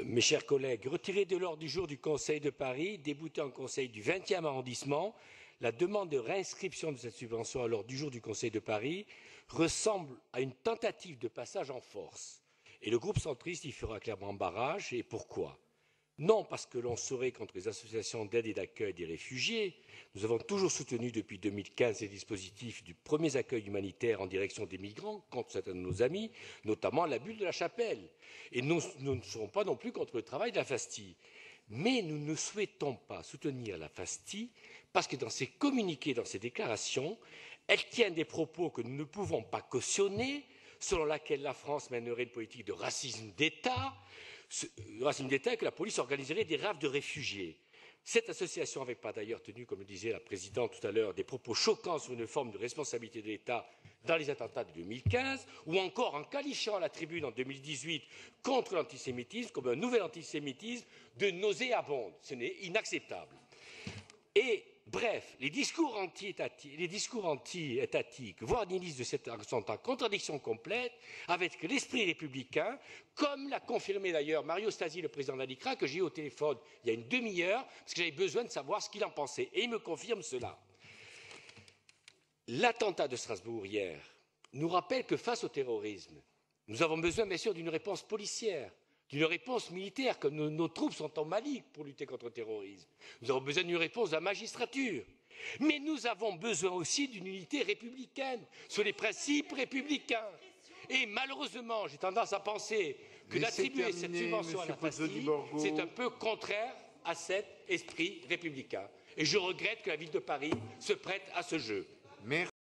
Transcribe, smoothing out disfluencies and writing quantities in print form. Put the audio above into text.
Mes chers collègues, retiré de l'ordre du jour du Conseil de Paris, débouté en Conseil du 20e arrondissement, la demande de réinscription de cette subvention à l'ordre du jour du Conseil de Paris ressemble à une tentative de passage en force. Et le groupe centriste y fera clairement barrage. Et pourquoi? Non parce que l'on serait contre les associations d'aide et d'accueil des réfugiés. Nous avons toujours soutenu depuis 2015 les dispositifs du premier accueil humanitaire en direction des migrants contre certains de nos amis, notamment la bulle de la Chapelle. Et nous ne serons pas non plus contre le travail de la FASTI. Mais nous ne souhaitons pas soutenir la FASTI parce que dans ses communiqués, dans ses déclarations, elle tient des propos que nous ne pouvons pas cautionner, selon laquelle la France mènerait une politique de racisme d'État, et que la police organiserait des rafles de réfugiés. Cette association n'avait pas d'ailleurs tenu, comme le disait la présidente tout à l'heure, des propos choquants sur une forme de responsabilité de l'État dans les attentats de 2015, ou encore en qualifiant la tribune en 2018 contre l'antisémitisme comme un nouvel antisémitisme de nauséabonde. Ce n'est inacceptable. Et bref, les discours anti-étatiques, voire nihilistes de cette sont en contradiction complète avec l'esprit républicain, comme l'a confirmé d'ailleurs Mario Stasi, le président de la LICRA, que j'ai eu au téléphone il y a une demi-heure, parce que j'avais besoin de savoir ce qu'il en pensait. Et il me confirme cela. L'attentat de Strasbourg hier nous rappelle que face au terrorisme, nous avons besoin bien sûr d'une réponse policière, d'une réponse militaire, comme nos troupes sont en Mali pour lutter contre le terrorisme. Nous avons besoin d'une réponse de la magistrature. Mais nous avons besoin aussi d'une unité républicaine, sur les principes républicains. Et malheureusement, j'ai tendance à penser que d'attribuer cette subvention à la FASTI, c'est un peu contraire à cet esprit républicain. Et je regrette que la ville de Paris se prête à ce jeu.